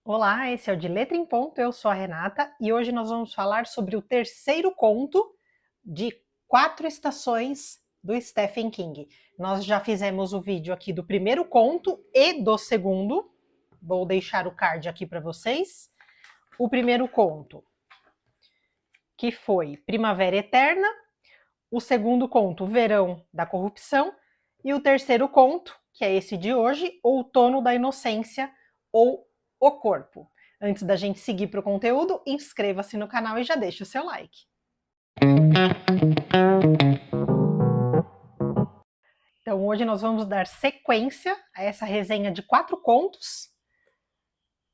Olá, esse é o de Letra em Ponto, eu sou a Renata e hoje nós vamos falar sobre o terceiro conto de Quatro Estações do Stephen King. Nós já fizemos o vídeo aqui do primeiro conto e do segundo, vou deixar o card aqui para vocês. O primeiro conto, que foi Primavera Eterna, o segundo conto, Verão da Corrupção, e o terceiro conto, que é esse de hoje, Outono da Inocência ou O Corpo. Antes da gente seguir para o conteúdo, inscreva-se no canal e já deixe o seu like. Então hoje nós vamos dar sequência a essa resenha de 4 contos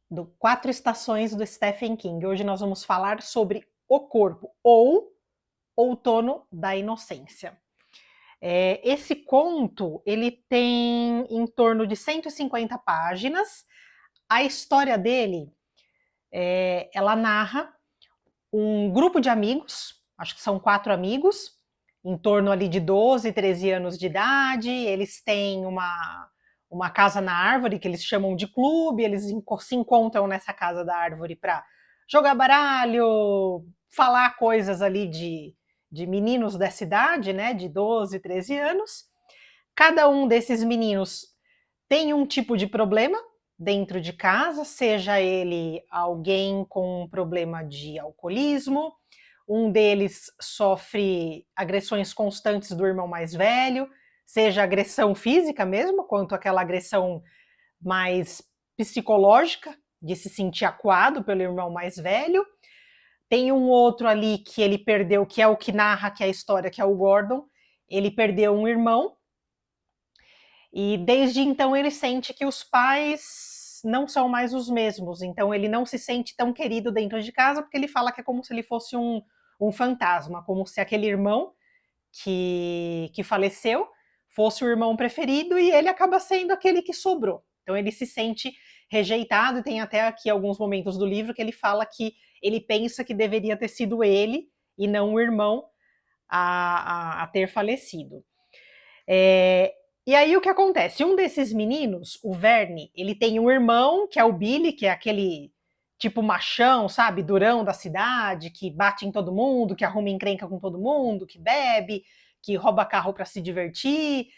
do 4 estações do Stephen King. Hoje nós vamos falar sobre O Corpo ou Outono da Inocência. Esse conto ele tem em torno de 150 páginas. A história dele, ela narra um grupo de amigos, acho que são 4 amigos, em torno ali de 12, 13 anos de idade. Eles têm uma casa na árvore que eles chamam de clube. Eles se encontram nessa casa da árvore para jogar baralho, falar coisas ali de meninos dessa idade, né, de 12, 13 anos. Cada um desses meninos tem um tipo de problema dentro de casa, seja ele alguém com um problema de alcoolismo, um deles sofre agressões constantes do irmão mais velho, seja agressão física mesmo, quanto aquela agressão mais psicológica, de se sentir acuado pelo irmão mais velho. Tem um outro ali que ele perdeu, que é o que narra que é a história, que é o Gordon. Ele perdeu um irmão, e desde então ele sente que os pais não são mais os mesmos. Então ele não se sente tão querido dentro de casa, porque ele fala que é como se ele fosse um fantasma, como se aquele irmão que faleceu fosse o irmão preferido e ele acaba sendo aquele que sobrou. Então ele se sente rejeitado, e tem até aqui alguns momentos do livro que ele fala que ele pensa que deveria ter sido ele e não o irmão a ter falecido. E aí o que acontece? Um desses meninos, o Verne, ele tem um irmão que é o Billy, que é aquele tipo machão, sabe, durão da cidade, que bate em todo mundo, que arruma encrenca com todo mundo, que bebe, que rouba carro para se divertir.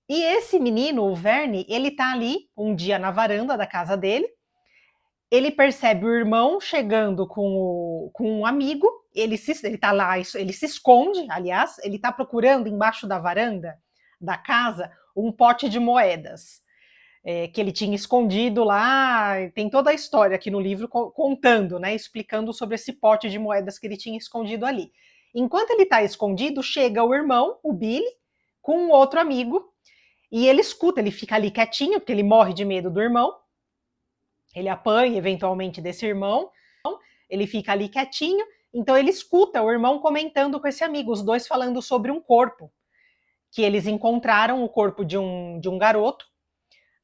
E esse menino, o Verne, ele tá ali um dia na varanda da casa dele. Ele percebe o irmão chegando com um amigo. Ele tá lá, ele se esconde, aliás, ele tá procurando embaixo da varanda da casa um pote de moedas, que ele tinha escondido lá. Tem toda a história aqui no livro contando, né, explicando sobre esse pote de moedas que ele tinha escondido ali. Enquanto ele está escondido, chega o irmão, o Billy, com um outro amigo, e ele escuta, ele fica ali quietinho, porque ele morre de medo do irmão. Ele apanha eventualmente desse irmão, ele fica ali quietinho, então ele escuta o irmão comentando com esse amigo, os dois falando sobre um corpo, que eles encontraram o corpo de um garoto,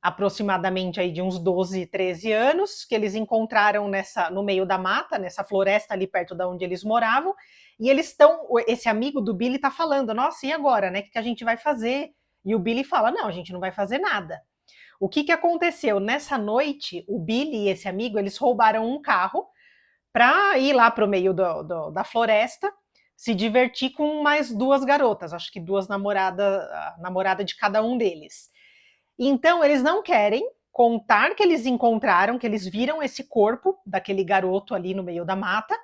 aproximadamente aí de uns 12, 13 anos, que eles encontraram no meio da mata, nessa floresta ali perto de onde eles moravam, e esse amigo do Billy tá falando, nossa, e agora, né, o que a gente vai fazer? E o Billy fala, não, a gente não vai fazer nada. O que aconteceu? Nessa noite, o Billy e esse amigo, eles roubaram um carro para ir lá para o meio da floresta, se divertir com mais 2 garotas, acho que 2 namorada de cada um deles. Então, eles não querem contar que eles encontraram, que eles viram esse corpo daquele garoto ali no meio da mata,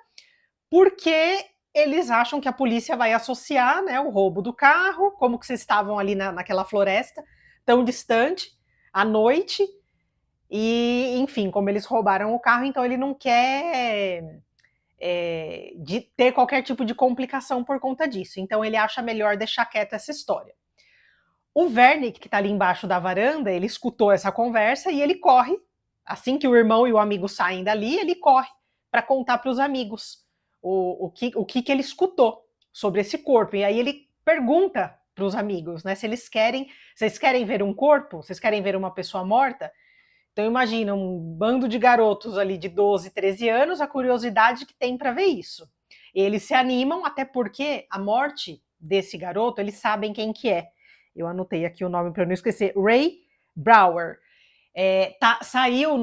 porque eles acham que a polícia vai associar, né, o roubo do carro, como que vocês estavam ali naquela floresta tão distante, à noite, e, enfim, como eles roubaram o carro, então ele não quer de ter qualquer tipo de complicação por conta disso. Então ele acha melhor deixar quieta essa história. O Verne, que está ali embaixo da varanda, ele escutou essa conversa e ele corre. Assim que o irmão e o amigo saem dali, ele corre para contar para os amigos o que ele escutou sobre esse corpo. E aí ele pergunta para os amigos, né, se vocês querem ver um corpo? Vocês querem ver uma pessoa morta? Então imagina um bando de garotos ali de 12, 13 anos, a curiosidade que tem para ver isso. Eles se animam, até porque a morte desse garoto, eles sabem quem que é. Eu anotei aqui o nome para não esquecer. Ray Brower. Saiu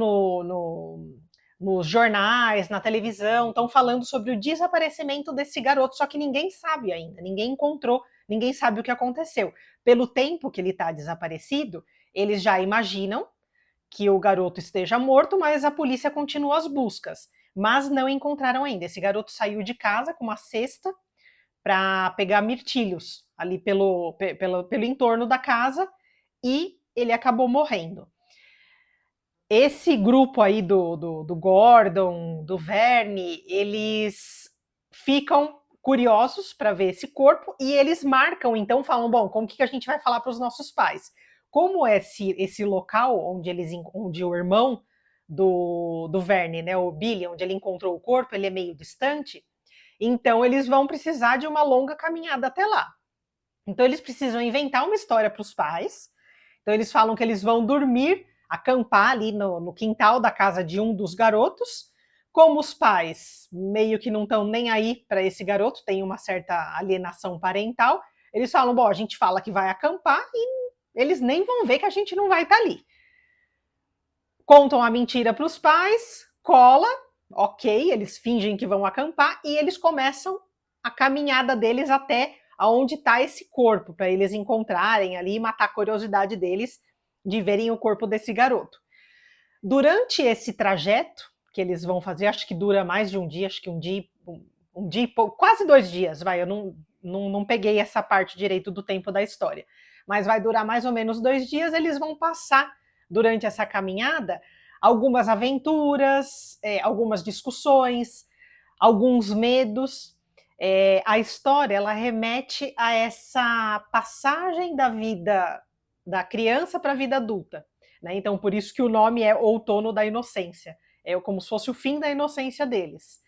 nos jornais, na televisão, estão falando sobre o desaparecimento desse garoto, só que ninguém sabe ainda, ninguém encontrou, ninguém sabe o que aconteceu. Pelo tempo que ele está desaparecido, eles já imaginam que o garoto esteja morto, mas a polícia continua as buscas. Mas não encontraram ainda. Esse garoto saiu de casa com uma cesta para pegar mirtilhos ali pelo entorno da casa e ele acabou morrendo. Esse grupo aí do Gordon, do Verne, eles ficam curiosos para ver esse corpo e eles marcam, então falam, bom, como que a gente vai falar para os nossos pais? Como esse local onde o irmão do Verne, né, o Billy, onde ele encontrou o corpo, ele é meio distante, então eles vão precisar de uma longa caminhada até lá. Então eles precisam inventar uma história para os pais. Então eles falam que eles vão dormir, acampar ali no quintal da casa de um dos garotos. Como os pais meio que não estão nem aí para esse garoto, tem uma certa alienação parental, eles falam, bom, a gente fala que vai acampar e eles nem vão ver que a gente não vai estar ali. Contam a mentira para os pais, cola, ok, eles fingem que vão acampar e eles começam a caminhada deles até aonde está esse corpo, para eles encontrarem ali e matar a curiosidade deles de verem o corpo desse garoto. Durante esse trajeto que eles vão fazer, acho que dura mais de um dia, acho que um dia quase 2 dias, vai, eu não peguei essa parte direito do tempo da história, mas vai durar mais ou menos 2 dias, eles vão passar durante essa caminhada algumas aventuras, algumas discussões, alguns medos. A história ela remete a essa passagem da vida da criança para a vida adulta, né? Então por isso que o nome é Outono da Inocência, é como se fosse o fim da inocência deles.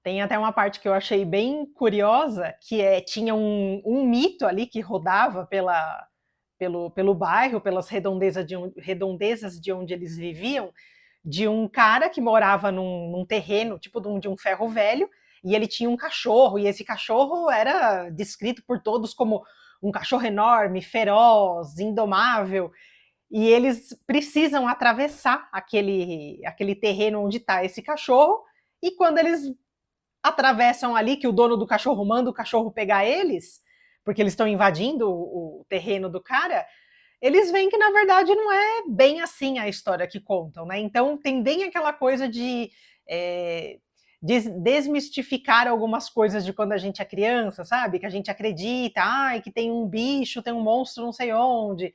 Tem até uma parte que eu achei bem curiosa, que tinha um mito ali que rodava pelo bairro, pelas redondezas de onde eles viviam, de um cara que morava num terreno, tipo de um ferro velho, e ele tinha um cachorro, e esse cachorro era descrito por todos como um cachorro enorme, feroz, indomável, e eles precisam atravessar aquele terreno onde está esse cachorro, e quando eles atravessam ali, que o dono do cachorro manda o cachorro pegar eles, porque eles estão invadindo o terreno do cara, eles veem que na verdade não é bem assim a história que contam, né? Então tem bem aquela coisa de desmistificar algumas coisas de quando a gente é criança, sabe? Que a gente acredita, que tem um bicho, tem um monstro não sei onde,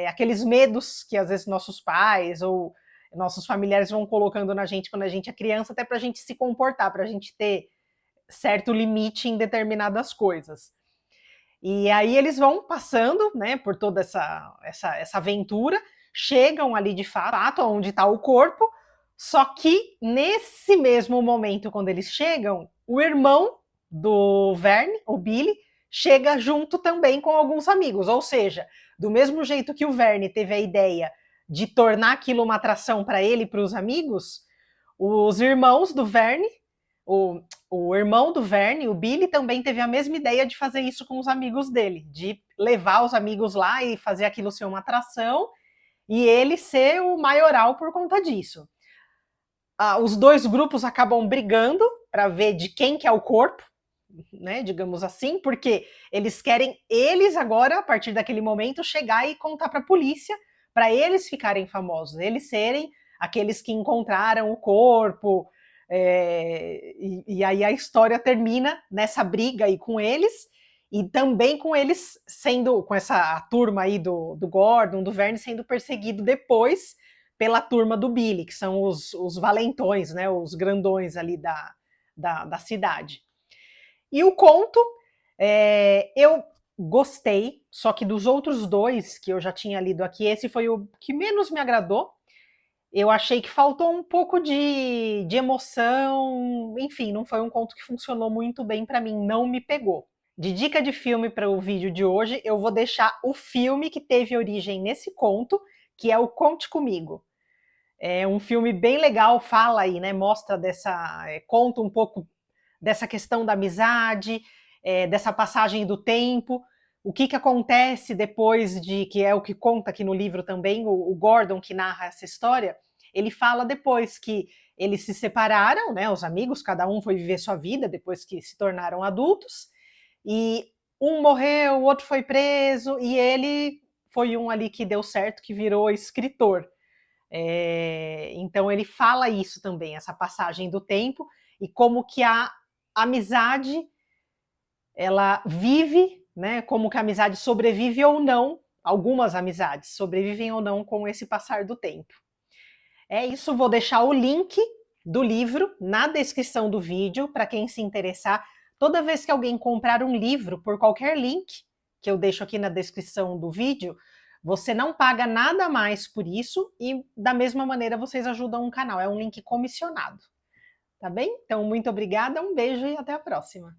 aqueles medos que às vezes nossos pais ou nossos familiares vão colocando na gente quando a gente é criança, até para a gente se comportar, para a gente ter certo limite em determinadas coisas. E aí eles vão passando, né, por toda essa aventura, chegam ali de fato onde está o corpo, só que nesse mesmo momento, quando eles chegam, o irmão do Verne, o Billy, chega junto também com alguns amigos, ou seja, do mesmo jeito que o Verne teve a ideia de tornar aquilo uma atração para ele e para os amigos, os irmãos do Verne, o irmão do Verne, o Billy, também teve a mesma ideia de fazer isso com os amigos dele, de levar os amigos lá e fazer aquilo ser uma atração e ele ser o maioral por conta disso. Os dois grupos acabam brigando para ver de quem que é o corpo, né, digamos assim, porque eles querem, eles agora, a partir daquele momento, chegar e contar para a polícia, para eles ficarem famosos, eles serem aqueles que encontraram o corpo, e aí a história termina nessa briga aí com eles, e também com eles sendo, com essa turma aí do Gordon, do Verne, sendo perseguido depois pela turma do Billy, que são os valentões, né, os grandões ali da cidade. E o conto, eu gostei, só que dos outros dois que eu já tinha lido aqui, esse foi o que menos me agradou. Eu achei que faltou um pouco de emoção, enfim, não foi um conto que funcionou muito bem para mim, não me pegou. De dica de filme para o vídeo de hoje, eu vou deixar o filme que teve origem nesse conto, que é o Conte Comigo. É um filme bem legal, fala aí, né? Mostra conta um pouco dessa questão da amizade, dessa passagem do tempo, o que acontece depois que é o que conta aqui no livro também, o Gordon que narra essa história, ele fala depois que eles se separaram, né, os amigos, cada um foi viver sua vida depois que se tornaram adultos, e um morreu, o outro foi preso, e ele foi um ali que deu certo, que virou escritor. Então ele fala isso também, essa passagem do tempo, e como que a amizade, ela vive, né, como que a amizade sobrevive ou não, algumas amizades sobrevivem ou não com esse passar do tempo. É isso, vou deixar o link do livro na descrição do vídeo para quem se interessar. Toda vez que alguém comprar um livro por qualquer link que eu deixo aqui na descrição do vídeo, você não paga nada mais por isso e da mesma maneira vocês ajudam o canal. É um link comissionado. Tá bem? Então, muito obrigada, um beijo e até a próxima.